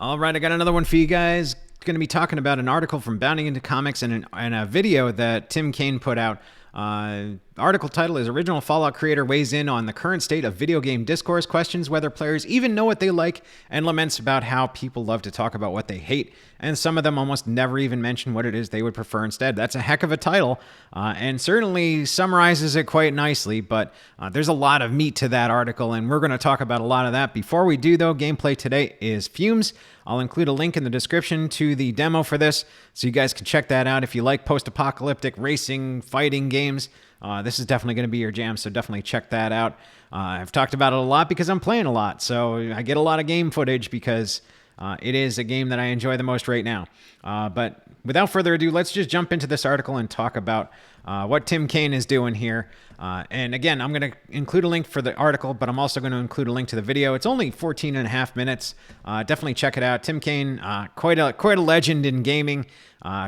All right, I got another one for you guys. Going to be talking about an article from Bounding Into Comics and a video that Tim Cain put out. Article title is Original Fallout Creator Weighs In on the Current State of Video Game Discourse, Questions Whether Players Even Know What They Like, and laments about how people love to talk about what they hate, and some of them almost never even mention what it is they would prefer instead. That's a heck of a title, and certainly summarizes it quite nicely, but there's a lot of meat to that article, and we're going to talk about a lot of that. Before we do, though, gameplay today is Fumes. I'll include a link in the description to the demo for this, so you guys can check that out. If you like post-apocalyptic racing, fighting games, this is definitely going to be your jam, so definitely check that out. I've talked about it a lot because I'm playing a lot, so I get a lot of game footage because it is a game that I enjoy the most right now. But without further ado, let's just jump into this article and talk about what Tim Cain is doing here. And again, I'm going to include a link for the article, but I'm also going to include a link to the video. It's only 14 and a half minutes. Definitely check it out. Tim Cain, quite a legend in gaming,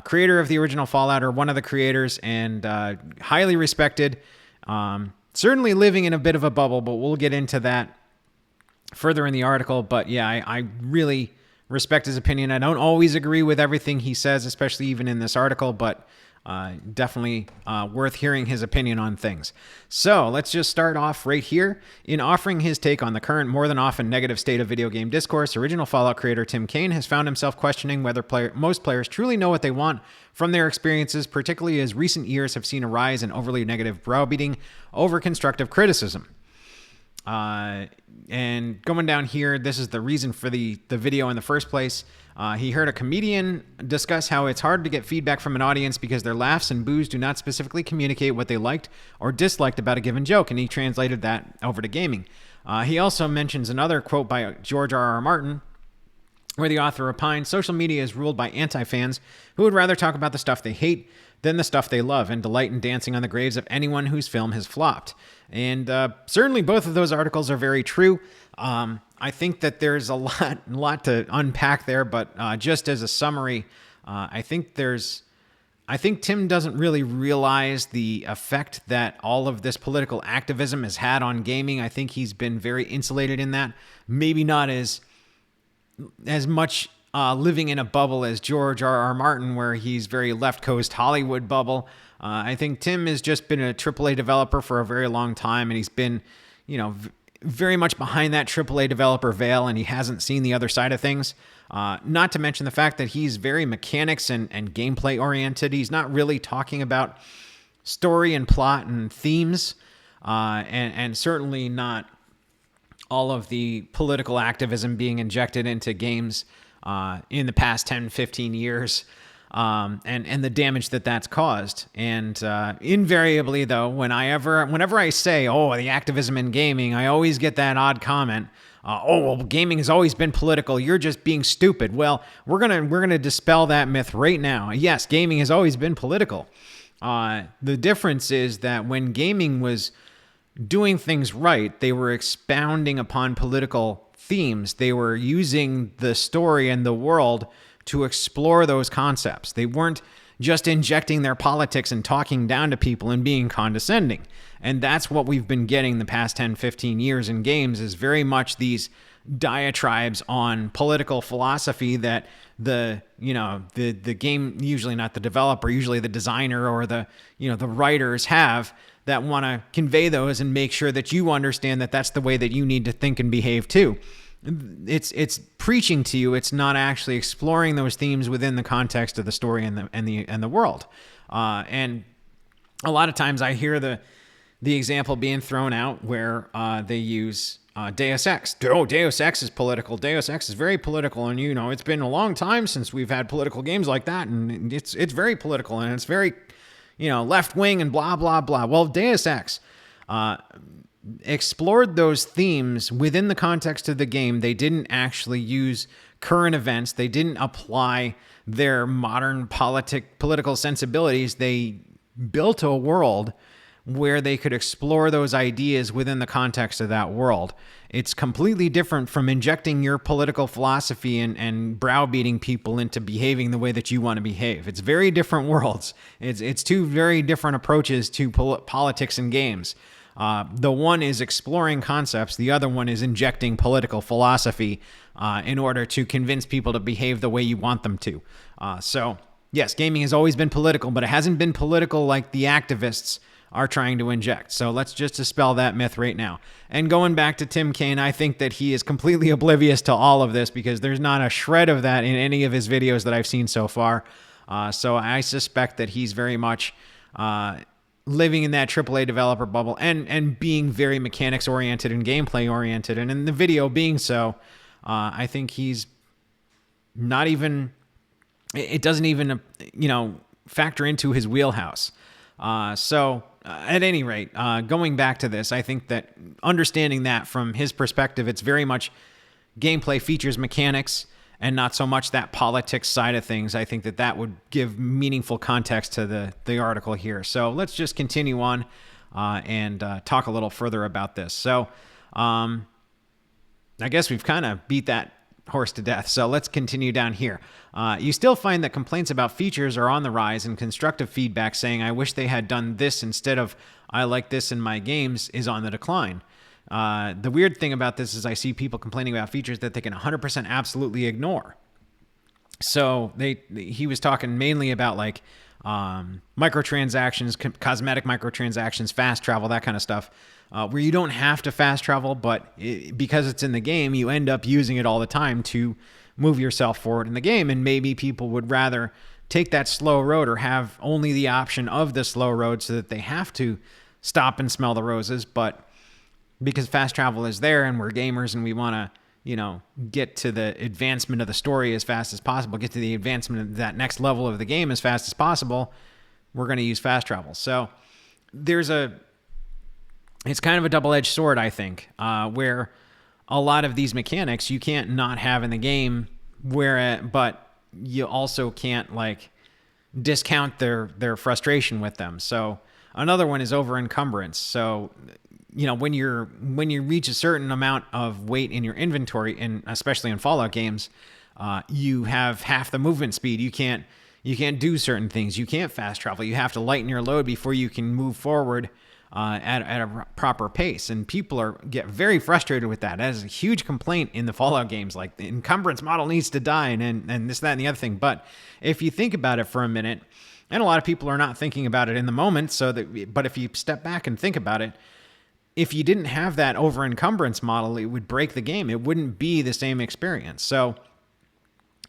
creator of the original Fallout, or one of the creators, and highly respected. Certainly living in a bit of a bubble, but we'll get into that further in the article. But yeah, I really respect his opinion. I don't always agree with everything he says, especially even in this article, but definitely worth hearing his opinion on things. So let's just start off right here. In offering his take on the current, more than often negative state of video game discourse, original Fallout creator Tim Cain has found himself questioning whether most players truly know what they want from their experiences, particularly as recent years have seen a rise in overly negative browbeating over constructive criticism. And going down here, this is the reason for the video in the first place. He heard a comedian discuss how it's hard to get feedback from an audience because their laughs and boos do not specifically communicate what they liked or disliked about a given joke, and he translated that over to gaming. He also mentions another quote by George R.R. Martin, where the author opined, social media is ruled by anti-fans who would rather talk about the stuff they hate than the stuff they love and delight in dancing on the graves of anyone whose film has flopped. And certainly both of those articles are very true. I think that there's a lot to unpack there, but just as a summary, I think Tim doesn't really realize the effect that all of this political activism has had on gaming. I think he's been very insulated in that. Maybe not as much living in a bubble as George R.R. Martin, where he's very left coast Hollywood bubble. I think Tim has just been a AAA developer for a very long time, and he's been, very much behind that AAA developer veil, and he hasn't seen the other side of things. Not to mention the fact that he's very mechanics and gameplay oriented. He's not really talking about story and plot and themes, and certainly not all of the political activism being injected into games in the past 10, 15 years, and the damage that's caused. And invariably, though, whenever I say, oh, the activism in gaming, I always get that odd comment, well, gaming has always been political. You're just being stupid. Well, we're gonna dispel that myth right now. Yes, gaming has always been political. The difference is that when gaming was doing things right, they were expounding upon political themes. They were using the story and the world to explore those concepts. They weren't just injecting their politics and talking down to people and being condescending. And that's what we've been getting the past 10, 15 years in games, is very much these diatribes on political philosophy that the game, usually not the developer, usually the designer or the writers have, that want to convey those and make sure that you understand that that's the way that you need to think and behave too. It's preaching to you. It's not actually exploring those themes within the context of the story and the world. And a lot of times I hear the example being thrown out where they use Deus Ex. Oh, Deus Ex is political. Deus Ex is very political, and it's been a long time since we've had political games like that, and it's very political, and it's very left wing and blah blah blah. Well, Deus Ex explored those themes within the context of the game. They didn't actually use current events. They didn't apply their modern political sensibilities. They built a world where they could explore those ideas within the context of that world. It's completely different from injecting your political philosophy and browbeating people into behaving the way that you want to behave. It's very different worlds. It's two very different approaches to politics and games. The one is exploring concepts. The other one is injecting political philosophy in order to convince people to behave the way you want them to. So, yes, gaming has always been political, but it hasn't been political like the activists are trying to inject. So let's just dispel that myth right now. And going back to Tim Cain, I think that he is completely oblivious to all of this because there's not a shred of that in any of his videos that I've seen so far. So I suspect that he's very much living in that AAA developer bubble and being very mechanics oriented and gameplay oriented. And in the video being so, I think he's not even, it doesn't even, factor into his wheelhouse. At any rate, going back to this, I think that understanding that from his perspective, it's very much gameplay features mechanics and not so much that politics side of things. I think that would give meaningful context to the article here. So let's just continue on and talk a little further about this. So I guess we've kind of beat that horse to death. So let's continue down here. You still find that complaints about features are on the rise, and constructive feedback saying, I wish they had done this instead of I like this in my games is on the decline. The weird thing about this is I see people complaining about features that they can 100% absolutely ignore. So he was talking mainly about like microtransactions, cosmetic microtransactions, fast travel, that kind of stuff. Where you don't have to fast travel, but because it's in the game, you end up using it all the time to move yourself forward in the game. And maybe people would rather take that slow road or have only the option of the slow road so that they have to stop and smell the roses. But because fast travel is there and we're gamers and we want to, get to the advancement of the story as fast as possible, get to the advancement of that next level of the game as fast as possible, we're going to use fast travel. So it's kind of a double-edged sword, I think, where a lot of these mechanics you can't not have in the game, but you also can't discount their frustration with them. So another one is over encumbrance. So when you reach a certain amount of weight in your inventory, and especially in Fallout games, you have half the movement speed. You can't do certain things. You can't fast travel. You have to lighten your load before you can move forward at a proper pace. And people get very frustrated with that. That is a huge complaint in the Fallout games. Like, the encumbrance model needs to die and this, that, and the other thing. But if you think about it for a minute, and a lot of people are not thinking about it in the moment, but if you step back and think about it, if you didn't have that over encumbrance model, it would break the game. It wouldn't be the same experience. So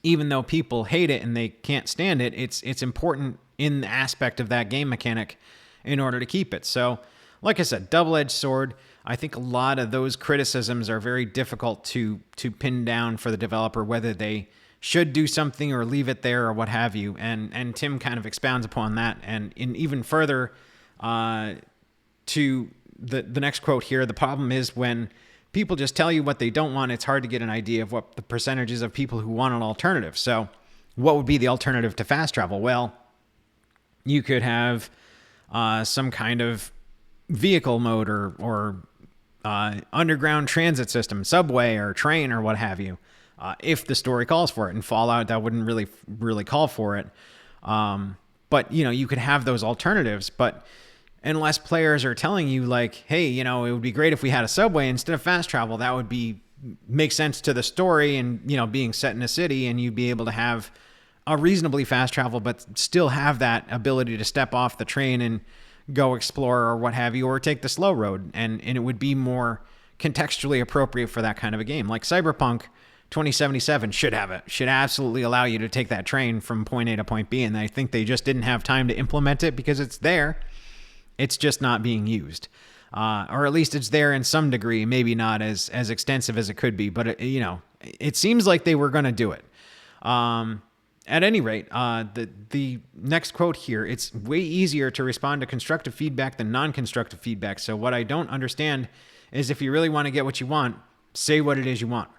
even though people hate it and they can't stand it, it's important in the aspect of that game mechanic in order to keep it. So, like I said, double-edged sword. I think a lot of those criticisms are very difficult to pin down for the developer, whether they should do something or leave it there or what have you. And Tim kind of expounds upon that. And in even further to the next quote here, the problem is when people just tell you what they don't want, it's hard to get an idea of what the percentages of people who want an alternative. So what would be the alternative to fast travel? Well, you could have some kind of vehicle mode or underground transit system, subway or train or what have you, if the story calls for it. In Fallout, that wouldn't really call for it. But, you could have those alternatives. But unless players are telling you hey, it would be great if we had a subway instead of fast travel, that would make sense to the story and, being set in a city, and you'd be able to have a reasonably fast travel, but still have that ability to step off the train and go explore or what have you, or take the slow road. And it would be more contextually appropriate for that kind of a game. Like Cyberpunk 2077 should absolutely allow you to take that train from point A to point B. And I think they just didn't have time to implement it because it's there. It's just not being used. Or at least it's there in some degree, maybe not as extensive as it could be, but it seems like they were going to do it. At any rate, the next quote here, it's way easier to respond to constructive feedback than non-constructive feedback. So what I don't understand is if you really want to get what you want, say what it is you want.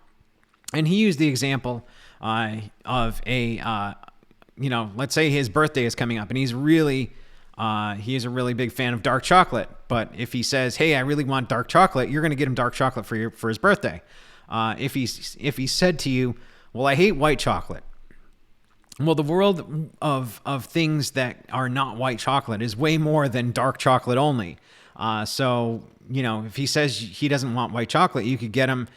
And he used the example of let's say his birthday is coming up and he is a really big fan of dark chocolate. But if he says, hey, I really want dark chocolate, you're going to get him dark chocolate for his birthday. If he said to you, well, I hate white chocolate. Well, the world of things that are not white chocolate is way more than dark chocolate only. So, if he says he doesn't want white chocolate, you could get him,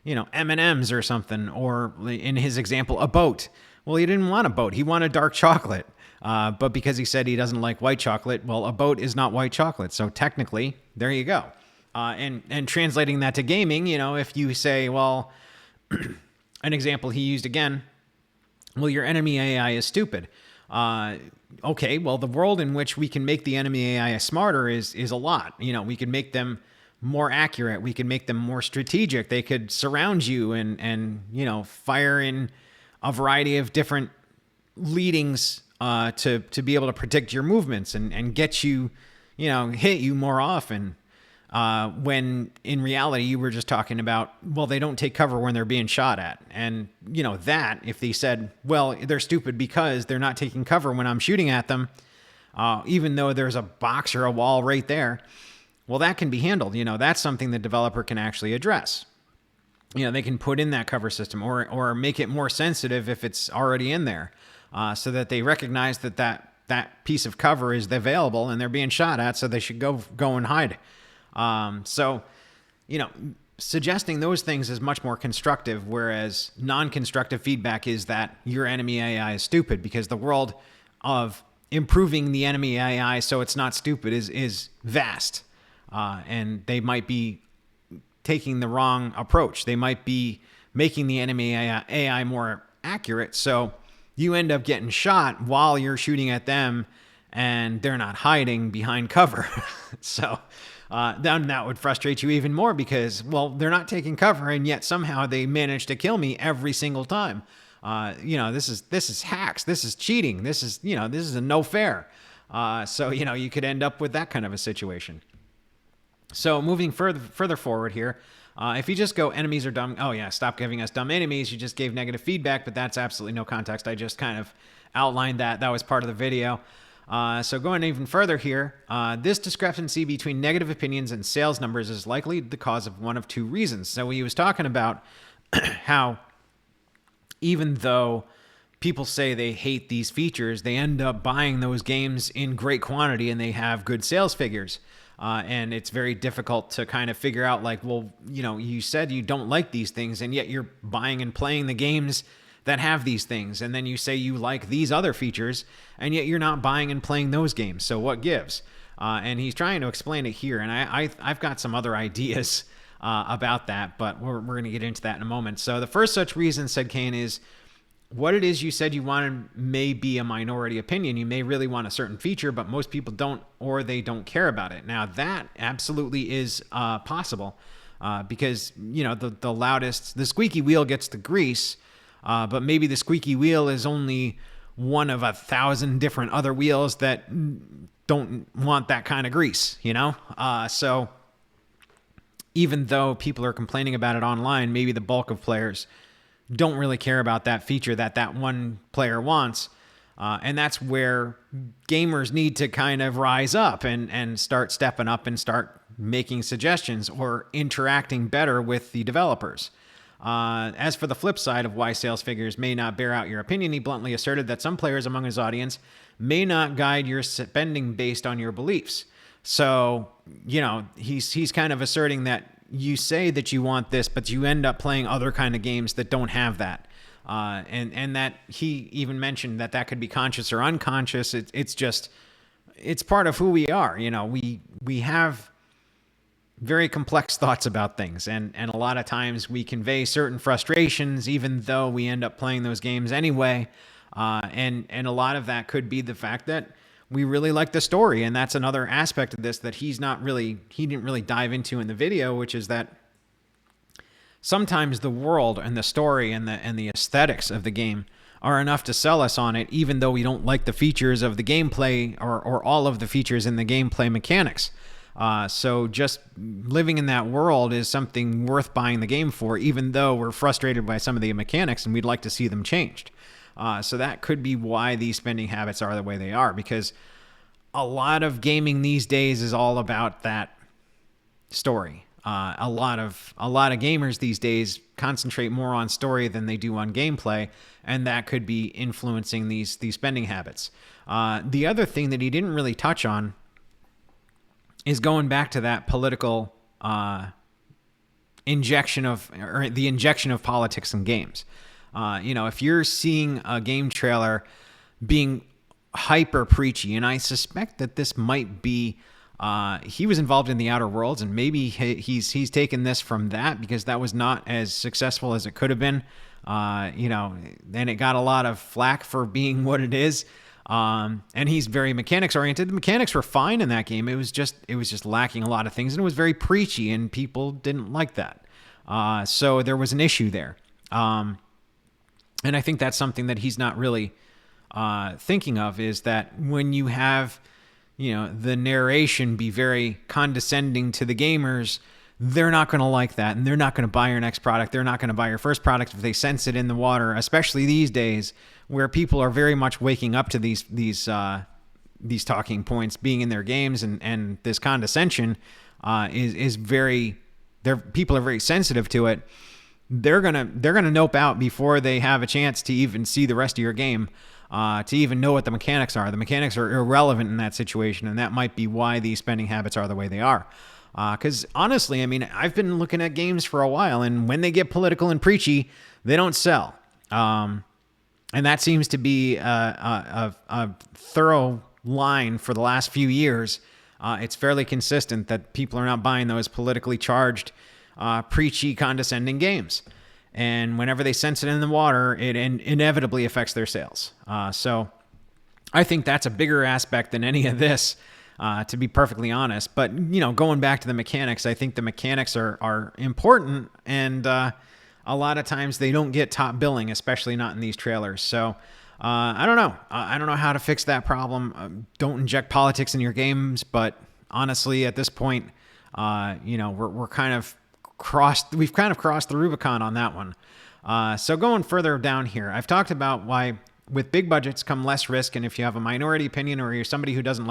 M&Ms or something, or in his example, a boat. Well, he didn't want a boat. He wanted dark chocolate. But because he said he doesn't like white chocolate, well, a boat is not white chocolate. So technically, there you go. And translating that to gaming, if you say, well, an example he used again, well, your enemy AI is stupid. Okay, well, the world in which we can make the enemy AI smarter is a lot. We can make them more accurate. We can make them more strategic. They could surround you and fire in a variety of different leadings to be able to predict your movements and get you, hit you more often. When in reality, you were just talking about, well, they don't take cover when they're being shot at. And, that if they said, well, they're stupid because they're not taking cover when I'm shooting at them, even though there's a box or a wall right there, well, that can be handled. That's something the developer can actually address. They can put in that cover system or make it more sensitive if it's already in there, so that they recognize that piece of cover is available and they're being shot at, so they should go and hide. So, suggesting those things is much more constructive, whereas non-constructive feedback is that your enemy AI is stupid, because the world of improving the enemy AI so it's not stupid is vast. And they might be taking the wrong approach. They might be making the enemy AI more accurate. So you end up getting shot while you're shooting at them and they're not hiding behind cover. So then that would frustrate you even more, because, well, they're not taking cover and yet somehow they manage to kill me every single time. This is hacks. This is cheating. This is a no fair. So, you could end up with that kind of a situation. So moving further forward here, if you just go enemies are dumb. Oh yeah, stop giving us dumb enemies. You just gave negative feedback, but that's absolutely no context. I just kind of outlined that. That was part of the video. So going even further here, this discrepancy between negative opinions and sales numbers is likely the cause of one of two reasons. So he was talking about how even though people say they hate these features, they end up buying those games in great quantity and they have good sales figures. And it's very difficult to kind of figure out, like, well, you said you don't like these things and yet you're buying and playing the games that have these things. And then you say you like these other features and yet you're not buying and playing those games. So what gives? And he's trying to explain it here. And I've got some other ideas about that, but we're going to get into that in a moment. So the first such reason, said Cain, is what it is you said you wanted may be a minority opinion. You may really want a certain feature, but most people don't, or they don't care about it. Now that absolutely is possible, because the squeaky wheel gets the grease, but maybe the squeaky wheel is only one of 1,000 different other wheels that don't want that kind of grease. So even though people are complaining about it online, maybe the bulk of players don't really care about that feature that one player wants. And that's where gamers need to kind of rise up and start stepping up and start making suggestions or interacting better with the developers. As for the flip side of why sales figures may not bear out your opinion, he bluntly asserted that some players among his audience may not guide your spending based on your beliefs. So, he's kind of asserting that you say that you want this, but you end up playing other kind of games that don't have that. And that he even mentioned that could be conscious or unconscious. It's part of who we are. We have very complex thoughts about things. And a lot of times we convey certain frustrations, even though we end up playing those games anyway. And a lot of that could be the fact that we really like the story. And that's another aspect of this that he didn't really dive into in the video, which is that sometimes the world and the story and the aesthetics of the game are enough to sell us on it, even though we don't like the features of the gameplay or all of the features in the gameplay mechanics. So just living in that world is something worth buying the game for, even though we're frustrated by some of the mechanics and we'd like to see them changed. So that could be why these spending habits are the way they are, because a lot of gaming these days is all about that story. A lot of gamers these days concentrate more on story than they do on gameplay, and that could be influencing these spending habits. The other thing that he didn't really touch on is going back to that political injection of, or the injection of politics in games. If you're seeing a game trailer being hyper preachy, and I suspect that this might be, he was involved in the Outer Worlds, and maybe he's taken this from that, because that was not as successful as it could have been. And it got a lot of flack for being what it is. And he's very mechanics oriented. The mechanics were fine in that game. It was just lacking a lot of things, and it was very preachy, and people didn't like that. So there was an issue there. And I think that's something that he's not really thinking of, is that when you have, the narration be very condescending to the gamers, they're not going to like that, and they're not going to buy your next product. They're not going to buy your first product if they sense it in the water, especially these days where people are very much waking up to these talking points being in their games, and this condescension is very, people are very sensitive to it. They're gonna nope out before they have a chance to even see the rest of your game, to even know what the mechanics are. The mechanics are irrelevant in that situation, and that might be why these spending habits are the way they are. Because honestly, I mean, I've been looking at games for a while, and when they get political and preachy, they don't sell. And that seems to be a thorough line for the last few years. It's fairly consistent that people are not buying those politically charged, preachy, condescending games. And whenever they sense it in the water, it inevitably affects their sales. So I think that's a bigger aspect than any of this, to be perfectly honest. But, going back to the mechanics, I think the mechanics are important, and a lot of times they don't get top billing, especially not in these trailers. So I don't know. I don't know how to fix that problem. Don't inject politics in your games, but honestly, at this point, we're kind of crossed the Rubicon on that one. So going further down here, I've talked about why with big budgets come less risk, and if you have a minority opinion, or you're somebody who doesn't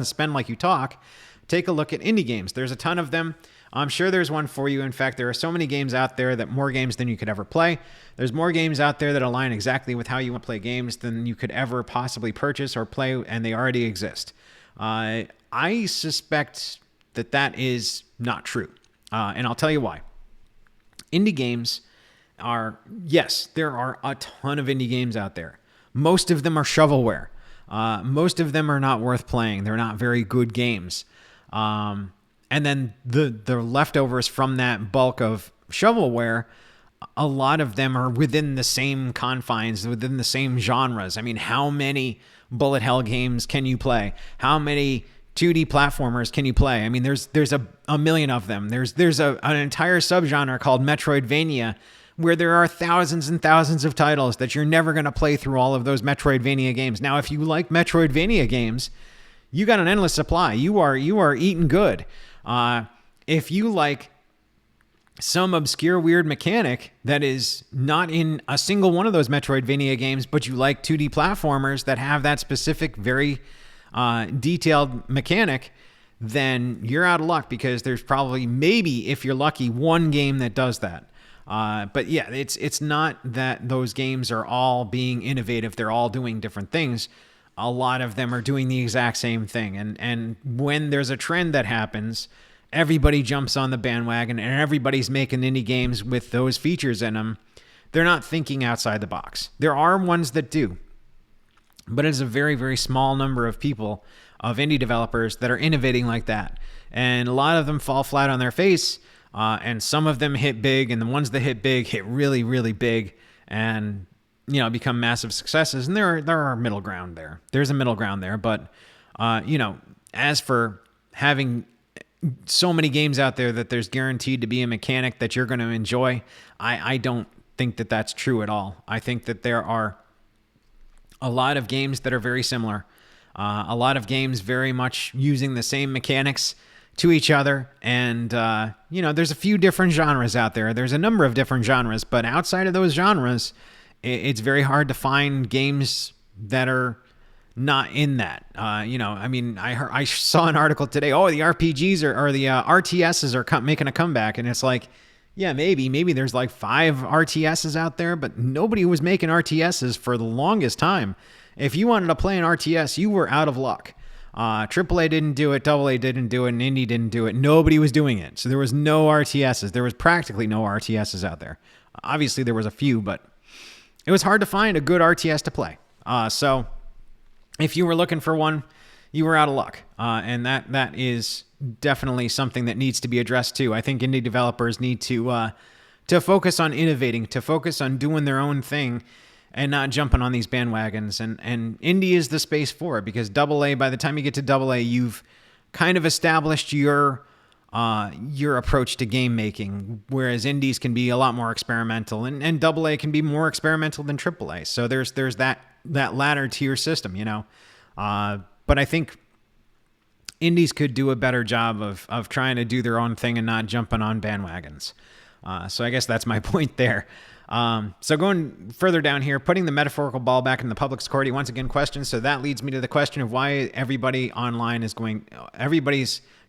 spend like you talk, take a look at indie games. There's a ton of them. I'm sure there's one for you. In fact, there are so many games out there, that more games than you could ever play. There's more games out there that align exactly with how you want to play games than you could ever possibly purchase or play, and they already exist. I suspect that is not true. And I'll tell you why. Indie games yes, there are a ton of indie games out there. Most of them are shovelware. Most of them are not worth playing. They're not very good games. And then the leftovers from that bulk of shovelware, a lot of them are within the same confines, within the same genres. I mean, how many bullet hell games can you play? How many 2D platformers can you play? I mean, there's a million of them. There's an entire subgenre called Metroidvania, where there are thousands and thousands of titles that you're never going to play through all of those Metroidvania games. Now, if you like Metroidvania games, you got an endless supply. You are eating good. If you like some obscure weird mechanic that is not in a single one of those Metroidvania games, but you like 2D platformers that have that specific, very detailed mechanic, then you're out of luck, because there's probably, maybe if you're lucky, one game that does that. But yeah, it's not that those games are all being innovative. They're all doing different things. A lot of them are doing the exact same thing. And when there's a trend that happens, everybody jumps on the bandwagon, and everybody's making indie games with those features in them. They're not thinking outside the box. There are ones that do, but it's a very, very small number of people, of indie developers, that are innovating like that. And a lot of them fall flat on their face, and some of them hit big, and the ones that hit big hit really, really big, and become massive successes. And there are middle ground there. There's a middle ground there. But as for having so many games out there that there's guaranteed to be a mechanic that you're going to enjoy, I don't think that that's true at all. I think that there are a lot of games that are very similar. A lot of games very much using the same mechanics to each other. And, there's a few different genres out there. There's a number of different genres, but outside of those genres, it's very hard to find games that are not in that. I saw an article today, the RPGs or the RTSs are making a comeback. And it's like, yeah, maybe there's like 5 RTSs out there, but nobody was making RTSs for the longest time. If you wanted to play an RTS, you were out of luck. AAA didn't do it, AA didn't do it, and Indie didn't do it. Nobody was doing it. So there was no RTSs. There was practically no RTSs out there. Obviously, there was a few, but it was hard to find a good RTS to play. So if you were looking for one, you were out of luck. And that is definitely something that needs to be addressed too. I think indie developers need to focus on innovating, to focus on doing their own thing and not jumping on these bandwagons. And indie is the space for it, because AA, by the time you get to AA, you've kind of established your approach to game making, whereas indies can be a lot more experimental, and AA can be more experimental than AAA. So there's that ladder tier system, you know. But I think indies could do a better job of trying to do their own thing and not jumping on bandwagons. So I guess that's my point there. So going further down here, putting the metaphorical ball back in the public's court, he once again questions. So that leads me to the question of why everybody's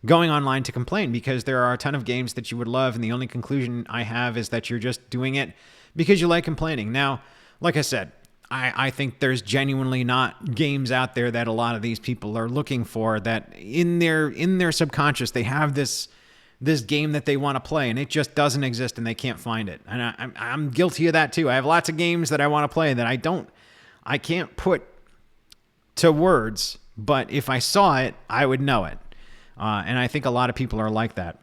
going online to complain, because there are a ton of games that you would love. And the only conclusion I have is that you're just doing it because you like complaining. Now, like I said, I think there's genuinely not games out there that a lot of these people are looking for, that in their subconscious, they have this game that they want to play and it just doesn't exist and they can't find it. And I'm guilty of that too. I have lots of games that I want to play that I can't put to words, but if I saw it, I would know it. And I think a lot of people are like that.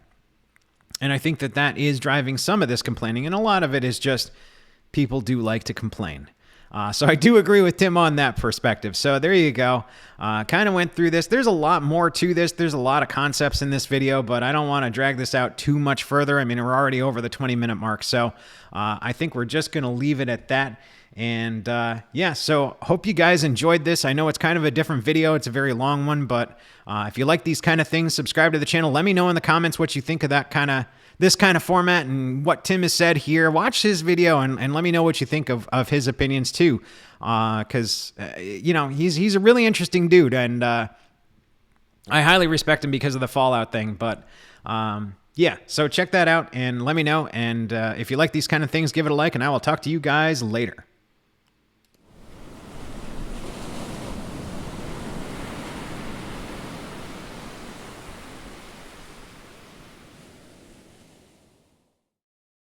And I think that is driving some of this complaining. And a lot of it is just people do like to complain. So I do agree with Tim on that perspective. So there you go. Kind of went through this. There's a lot more to this. There's a lot of concepts in this video, but I don't want to drag this out too much further. I mean, we're already over the 20-minute mark. So I think we're just going to leave it at that. And yeah, so hope you guys enjoyed this. I know it's kind of a different video. It's a very long one, but if you like these kind of things, subscribe to the channel. Let me know in the comments what you think of this kind of format and what Tim has said here. Watch his video and let me know what you think of his opinions too. Cause you know, he's a really interesting dude, and I highly respect him because of the Fallout thing, but yeah, so check that out and let me know. And if you like these kind of things, give it a like, and I will talk to you guys later.